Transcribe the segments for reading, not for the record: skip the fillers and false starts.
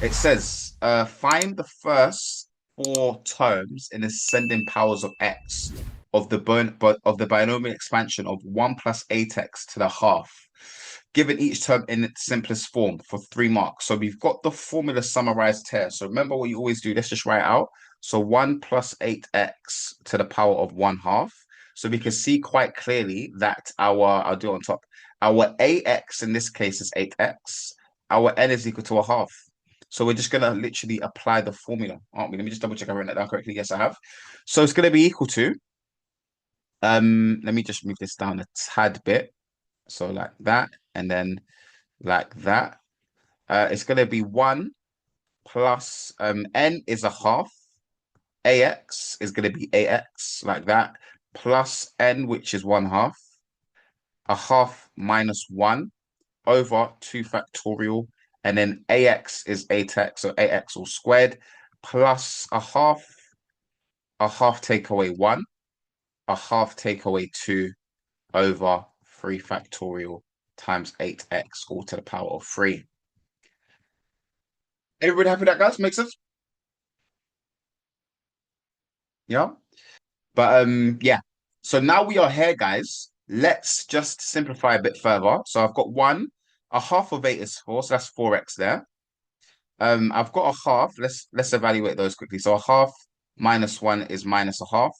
It says, find the first four terms in ascending powers of x of the binomial expansion of 1 plus 8x to the half, given each term in its simplest form for 3 marks. So we've got the formula summarized here. So remember what you always do. Let's just write it out. So 1 plus 8x to the power of 1 half. So we can see quite clearly that I'll do it on top. Our ax in this case is 8x. Our n is equal to a half. So we're just gonna literally apply the formula, aren't we? Let me just double check I wrote that down correctly. Yes, I have. So it's gonna be equal to let me just move this down a tad bit. So like that, and then like that. It's gonna be 1 plus n is a half. Ax is gonna be ax like that, plus n, which is 1 half, a half minus 1 over 2 factorial, and then ax is 8x, so ax all squared, plus a half take away 1, a half take away 2 over 3 factorial times 8x all to the power of 3. Everybody happy with that, guys? Makes sense? Yeah. But yeah. So now we are here, guys. Let's just simplify a bit further. So I've got one, a half of 8 is 4, so that's 4x there. I've got a half. Let's evaluate those quickly. So a half minus 1 is minus a half,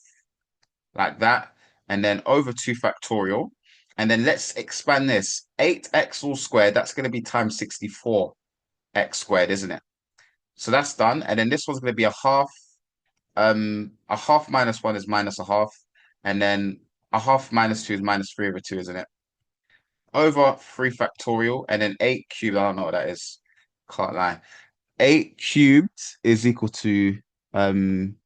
like that. And then over 2 factorial. And then let's expand this. 8x all squared, that's going to be times 64x squared, isn't it? So that's done. And then this one's going to be a half minus 1 is minus a half. And then a half minus 2 is minus 3 over 2, isn't it? Over 3 factorial. And then 8 cubed, I don't know what that is. Can't lie. 8 cubed is equal to 500,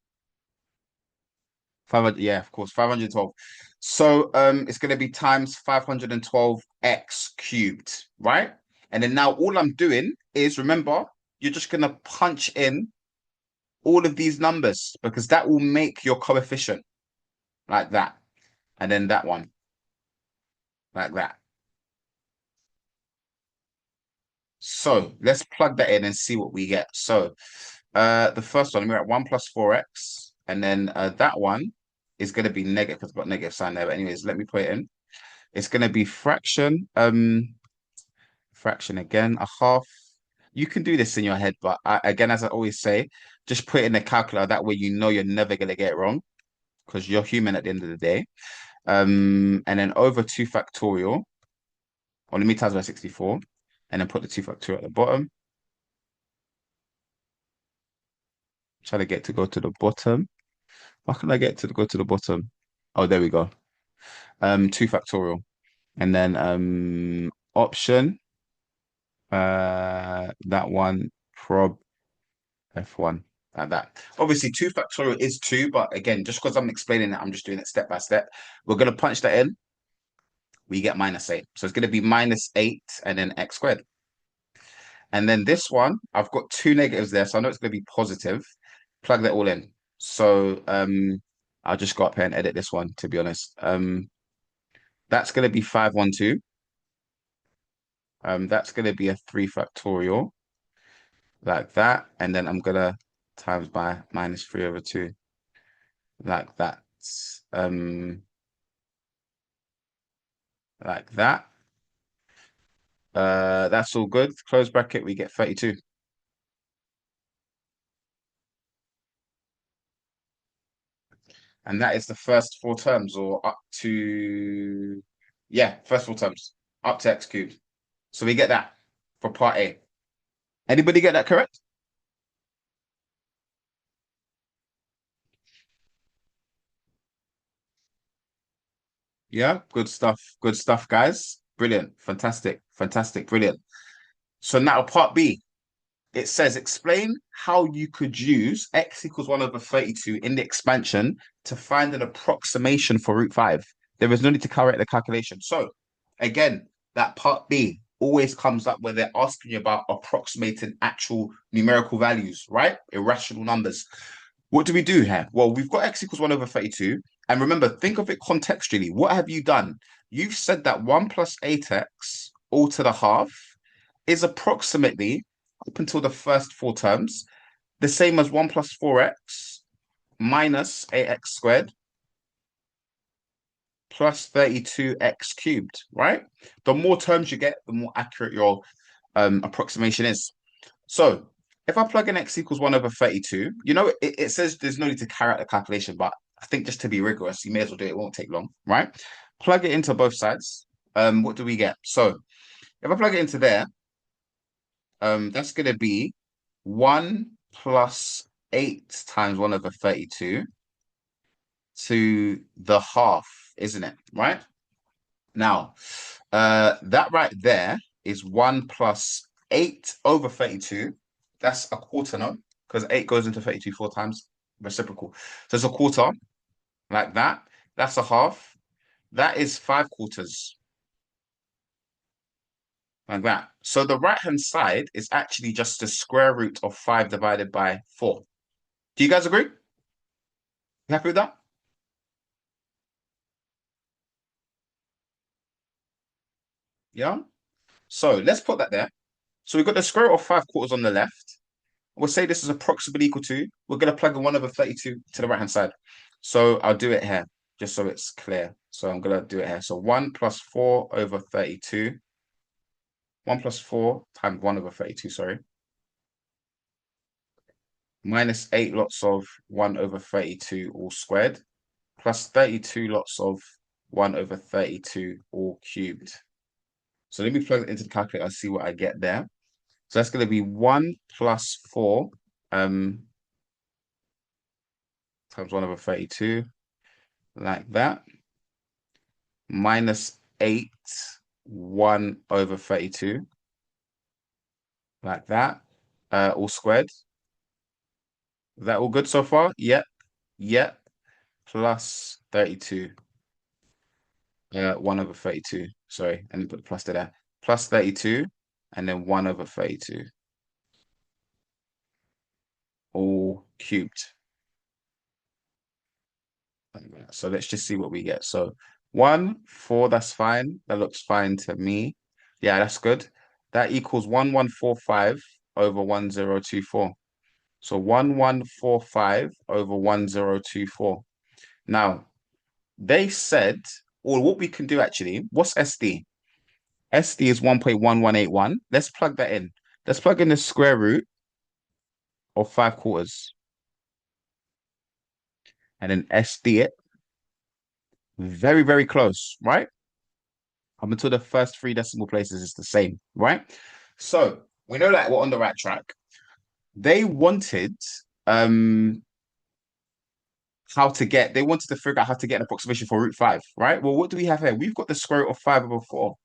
yeah, of course, 512. So it's going to be times 512x cubed, right? And then now all I'm doing is, remember, you're just going to punch in all of these numbers because that will make your coefficient like that. And then that one like that. So let's plug that in and see what we get. So the first one, we're at 1 plus 4x. And then that one is going to be negative because I've got negative sign there. But anyways, let me put it in. It's going to be fraction again, a half. You can do this in your head, but again, as I always say, just put it in the calculator. That way, you know you're never going to get it wrong because you're human at the end of the day. And then over 2 factorial, or let me times by 64, and then put the 2 factorial at the bottom. Try to get to go to the bottom. Why can I get to go to the bottom? Oh, there we go. 2 factorial. And then option, that one, prob F1, like that. Obviously, 2 factorial is 2, but again, just because I'm explaining it, I'm just doing it step by step. We're going to punch that in. We get minus 8. So it's going to be minus 8 and then x squared. And then this one, I've got two negatives there, so I know it's going to be positive. Plug that all in. So I'll just go up here and edit this one, to be honest. That's going to be 512. That's going to be a 3 factorial, like that. And then I'm going to times by minus 3 over 2, like that. Um, like that. That's all good. Close bracket, we get 32. And that is the first four terms, or up to, yeah, first four terms, up to x cubed. So we get that for part A. Anybody get that correct? Yeah, good stuff, guys. Brilliant, fantastic, fantastic, brilliant. So now part B, it says explain how you could use x equals 1 over 32 in the expansion to find an approximation for root 5. There is no need to correct the calculation. So again, that part B always comes up where they're asking you about approximating actual numerical values, right? Irrational numbers. What do we do here? Well, we've got x equals 1 over 32. And remember, think of it contextually. What have you done? You've said that 1 plus 8x all to the half is approximately up until the first four terms, the same as 1 plus 4x minus 8x squared plus 32x cubed, right? The more terms you get, the more accurate your approximation is. So if I plug in x equals 1 over 32, it says there's no need to carry out the calculation, but I think just to be rigorous, you may as well do it. It won't take long, right? Plug it into both sides. What do we get? So if I plug it into there, that's going to be 1 plus 8 times 1 over 32 to the half, isn't it? Right? Now, that right there is 1 plus 8 over 32. That's a quarter, no? Because 8 goes into 32 four times, reciprocal. So it's a quarter, like that. That's a half. That is 5 quarters, like that. So the right-hand side is actually just the square root of 5 divided by 4. Do you guys agree? You happy with that? Yeah? So let's put that there. So we've got the square root of 5 quarters on the left. We'll say this is approximately equal to, we're going to plug in 1 over 32 to the right-hand side. So I'll do it here, just so it's clear. So I'm going to do it here. So 1 plus 4 over 32. 1 plus 4 times 1 over 32, sorry. Minus 8 lots of 1 over 32 all squared. Plus 32 lots of 1 over 32 all cubed. So let me plug it into the calculator and see what I get there. So that's going to be 1 plus 4 times 1 over 32, like that. Minus 8, 1 over 32, like that. All squared. Is that all good so far? Yep. Yep. Plus 32. 1 over 32. Sorry, and put the plus to there. Plus 32, and then 1 over 32. All cubed. Like that. So let's just see what we get. So 1, 4, that's fine. That looks fine to me. Yeah, that's good. That equals 1145 over 1024. So 1145 over 1024. Now, they said, or what we can do actually, what's SD? SD is 1.1181. Let's plug that in. Let's plug in the square root of 5 quarters and then SD it. Very, very close, right? Up until the first three decimal places is the same, right? So we know that we're on the right track. They wanted they wanted to figure out how to get an approximation for root 5, right? Well, what do we have here? We've got the square root of 5 over 4.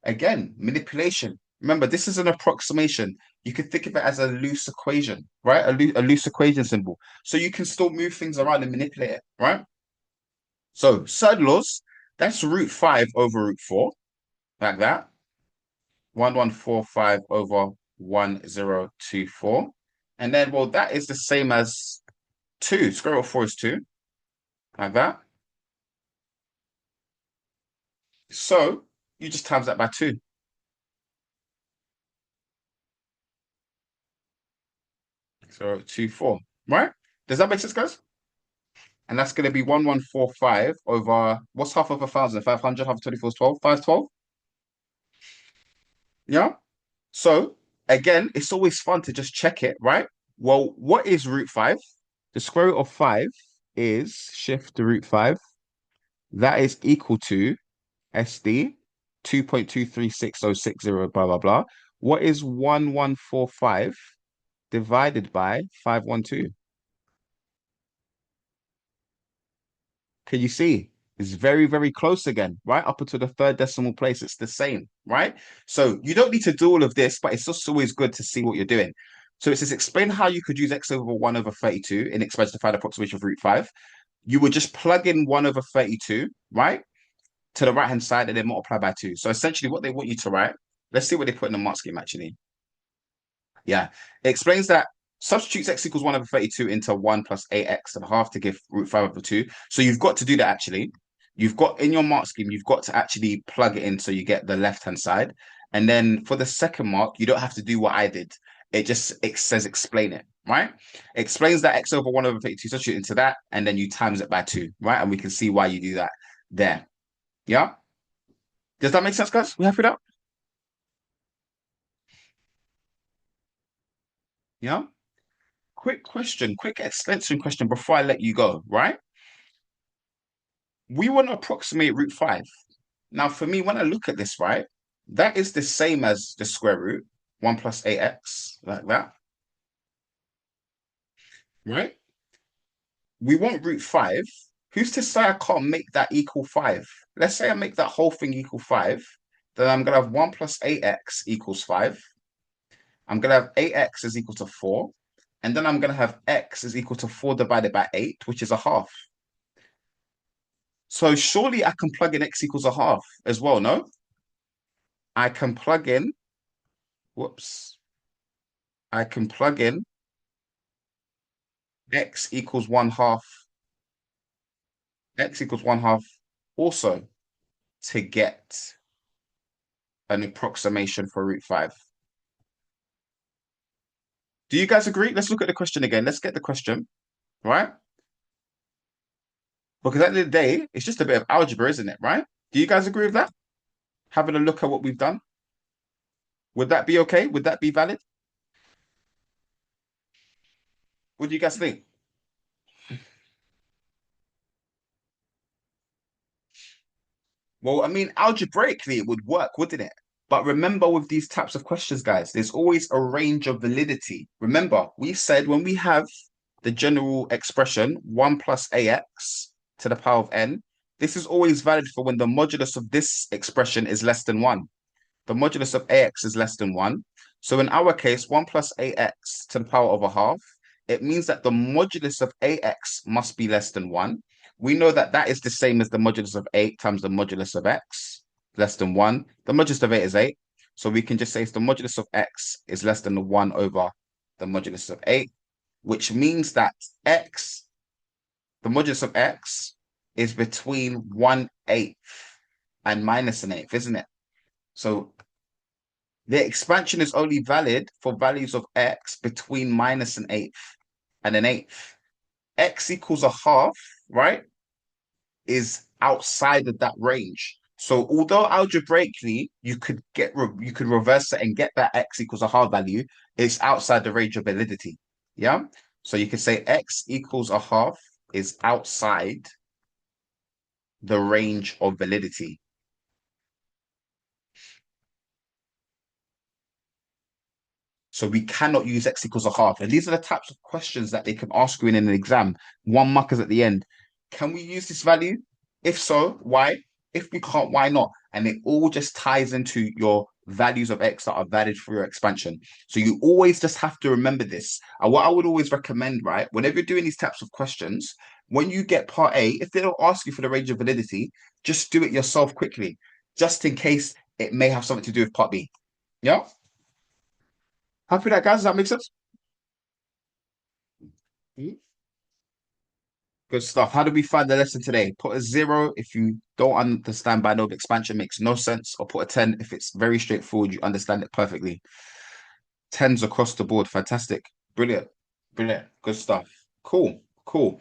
Again, manipulation. Remember, this is an approximation. You could think of it as a loose equation, right? A loose equation symbol. So you can still move things around and manipulate it, right? So surd laws, that's root 5 over root 4, like that. 1145 over 1024. And then, well, that is the same as 2. Square root of 4 is 2, like that. So you just times that by 2. So 2, 4, right? Does that make sense, guys? And that's going to be 1145 over, what's half of 1,000? 500, half of 24 is 12. 5 12. Yeah. So again, it's always fun to just check it, right? Well, what is root 5? The square root of 5 is shift to root 5. That is equal to SD 2.236060, blah, blah, blah. What is 1145 divided by 512? Can you see? It's very, very close again, right? Up until the third decimal place, it's the same, right? So you don't need to do all of this, but it's just always good to see what you're doing. So it says explain how you could use x over 1 over 32 in expansion to find approximation of root 5. You would just plug in 1 over 32, right? To the right-hand side and then multiply by 2. So essentially what they want you to write, let's see what they put in the mark scheme actually. Yeah, it explains that substitutes x equals 1 over 32 into 1 plus 8x and a half to give root 5 over 2. So you've got to do that actually. You've got in your mark scheme, you've got to actually plug it in so you get the left-hand side. And then for the second mark, you don't have to do what I did. it says explain it, right? Explains that x over 1 over 32, substitute into that, and then you times it by 2, right? And we can see why you do that there. Yeah? Does that make sense, guys? We happy with that? Yeah? Quick question, quick extension question before I let you go, right? We want to approximate root 5. Now, for me, when I look at this, right, that is the same as the square root, 1 plus 8x, like that, right? We want root 5. Who's to say I can't make that equal 5? Let's say I make that whole thing equal 5. Then I'm going to have 1 plus 8x equals 5. I'm going to have 8x is equal to 4. And then I'm going to have x is equal to 4 divided by 8, which is a half. So surely I can plug in x equals a half as well, no? I can plug in, whoops, I can plug in x equals 1/2, x equals 1/2 also to get an approximation for root 5. Do you guys agree? Let's look at the question again. Let's get the question, right? Because at the end of the day, it's just a bit of algebra, isn't it, right? Do you guys agree with that? Having a look at what we've done? Would that be okay? Would that be valid? What do you guys think? Well, I mean, algebraically, it would work, wouldn't it? But remember, with these types of questions, guys, there's always a range of validity. Remember, we said when we have the general expression 1 plus ax to the power of n, this is always valid for when the modulus of this expression is less than 1. The modulus of ax is less than 1. So in our case, 1 plus ax to the power of a half, it means that the modulus of ax must be less than 1. We know that that is the same as the modulus of 8 times the modulus of x, less than 1. The modulus of 8 is 8. So we can just say the modulus of x is less than the 1 over the modulus of 8, which means that x, the modulus of x, is between 1/8 and minus an eighth, isn't it? So the expansion is only valid for values of x between minus an eighth and an eighth. X equals a half, right, is outside of that range. So although algebraically you could reverse it and get that x equals a half value, it's outside the range of validity. Yeah. So you could say x equals a half is outside the range of validity. So we cannot use x equals a half. And these are the types of questions that they can ask you in an exam. One markers at the end. Can we use this value? If so, why? If we can't, why not? And it all just ties into your values of x that are valid for your expansion. So you always just have to remember this. And what I would always recommend, right, whenever you're doing these types of questions, when you get part A, if they don't ask you for the range of validity, just do it yourself quickly, just in case it may have something to do with part B. Yeah? Happy with that, guys? Does that make sense? Mhm. Good stuff. How did we find the lesson today? Put a 0 if you don't understand binomial expansion, makes no sense, or put a 10 if it's very straightforward, you understand it perfectly. Tens across the board. Fantastic. Brilliant. Brilliant. Good stuff. Cool. Cool.